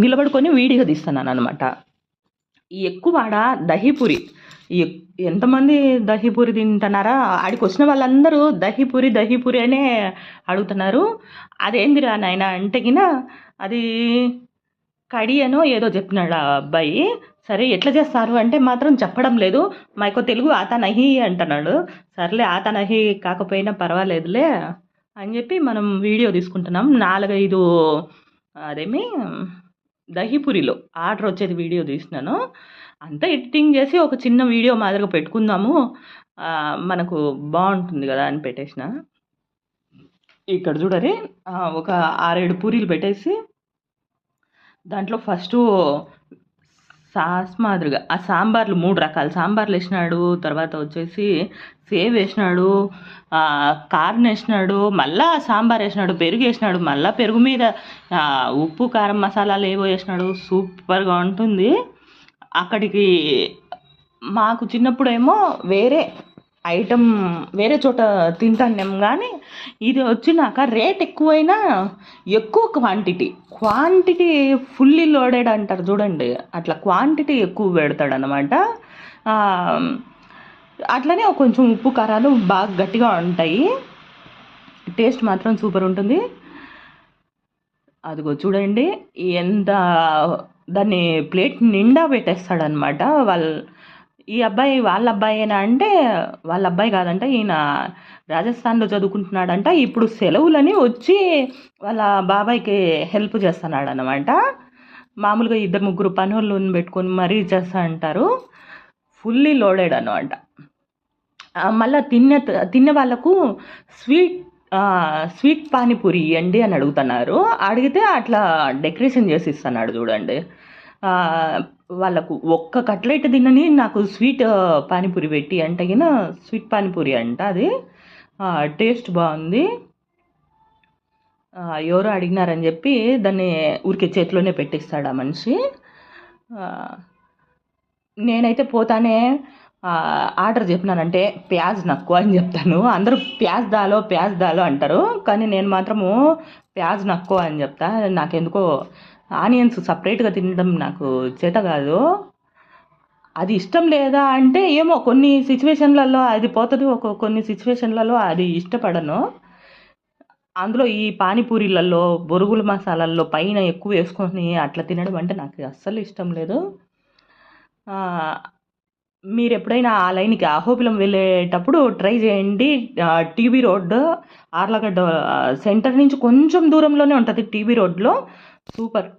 నిలబడుకొని వీడియో తీస్తున్నాననమాట. ఎక్కువ ఆడ దహీపూరి. ఎక్ ఎంతమంది దహీపూరి తింటున్నారా? ఆడికొచ్చిన వాళ్ళందరూ దహీపూరి, దహీపూరి అనే అడుగుతున్నారు. అదేందిరా నాయనా అంటే అది కడి అనో ఏదో చెప్పినాడు ఆ అబ్బాయి. సరే ఎట్లా చేస్తారు అంటే మాత్రం చెప్పడం లేదు. మాకు తెలుగు ఆతా నహీ అంటున్నాడు. సర్లే ఆతా నహీ కాకపోయినా పర్వాలేదులే అని చెప్పి మనం వీడియో తీసుకుంటున్నాం. 4, 5 అదేమి దహీపూరిలో ఆర్డర్ వచ్చేది వీడియో తీసినాను. అంతా ఎడిటింగ్ చేసి ఒక చిన్న వీడియో మాదిరిగా పెట్టుకుందాము. మనకు బాగుంటుంది కదా అని పెట్టేసిన. ఇక్కడ చూడరి ఒక 6, 7 పూరీలు పెట్టేసి దాంట్లో ఫస్టు సాస్ మాదిరిగా ఆ సాంబార్లు 3 రకాల సాంబార్లు వేసినాడు. తర్వాత వచ్చేసి సేవ్ వేసినాడు, కార్న్ వేసినాడు, మళ్ళా సాంబార్ వేసినాడు, పెరుగు వేసినాడు, మళ్ళా పెరుగు మీద ఉప్పు కారం మసాలాలు ఏవో వేసినాడు. సూపర్గా ఉంటుంది. అక్కడికి మాకు చిన్నప్పుడేమో వేరే ఐటమ్ వేరే చోట తింటాన్నాం కానీ ఇది వచ్చినాక రేట్ ఎక్కువైనా ఎక్కువ క్వాంటిటీ ఫుల్లీ లోడెడ్ అంటారు చూడండి, అట్లా క్వాంటిటీ ఎక్కువ పెడతాడనమాట. అట్లనే కొంచెం ఉప్పు కారాలు బాగా గట్టిగా ఉంటాయి. టేస్ట్ మాత్రం సూపర్ ఉంటుంది. అదిగో చూడండి ఎంత దాన్ని ప్లేట్ నిండా పెట్టేస్తాడనమాట. ఈ అబ్బాయి వాళ్ళ అబ్బాయేనా అంటే వాళ్ళ అబ్బాయి కాదంట, ఈయన రాజస్థాన్లో చదువుకుంటున్నాడంట. ఇప్పుడు సెలవులని వచ్చి వాళ్ళ బాబాయ్కి హెల్ప్ చేస్తున్నాడు అనమాట. మామూలుగా 2, 3 పనులను పెట్టుకొని మరీ చేస్తా అంటారు. ఫుల్లీ లోడెడ్ అనమాట. మళ్ళీ తినే వాళ్ళకు స్వీట్ పానీపూరి ఇవ్వండి అని అడుగుతున్నారు. అడిగితే అట్లా డెకరేషన్ చేసి ఇస్తున్నాడు చూడండి. వాళ్ళకు ఒక్క కట్లెట్ తినని నాకు స్వీట్ పానీపూరి పెట్టి అంటే స్వీట్ పానీపూరి అంట అది. టేస్ట్ బాగుంది. ఎవరో అడిగినారని చెప్పి దాన్ని ఊరికే చేతిలోనే పెట్టిస్తాడు ఆ మనిషి. నేనైతే పోతానే ఆర్డర్ చెప్పినానంటే ప్యాజ్ నక్కు అని చెప్తాను. అందరూ ప్యాజ్ దాలో అంటారు, కానీ నేను మాత్రము ప్యాజ్ నక్కు అని చెప్తా. నాకెందుకో ఆనియన్స్ సపరేట్గా తినడం నాకు చేత కాదు. అది ఇష్టం లేదా అంటే ఏమో కొన్ని సిచ్యువేషన్లలో అది పోతుంది, కొన్ని సిచ్యువేషన్లలో అది ఇష్టపడను. అందులో ఈ పానీపూరీలలో బొరుగుల మసాలాల్లో పైన ఎక్కువ వేసుకొని అట్లా తినడం అంటే నాకు అస్సలు ఇష్టం లేదు. మీరు ఎప్పుడైనా ఆ లైన్కి అహోబిలం వెళ్ళేటప్పుడు ట్రై చేయండి. టీబీ రోడ్ ఆర్లగడ్డ సెంటర్ నుంచి కొంచెం దూరంలోనే ఉంటుంది. టీబీ రోడ్లో సూపర్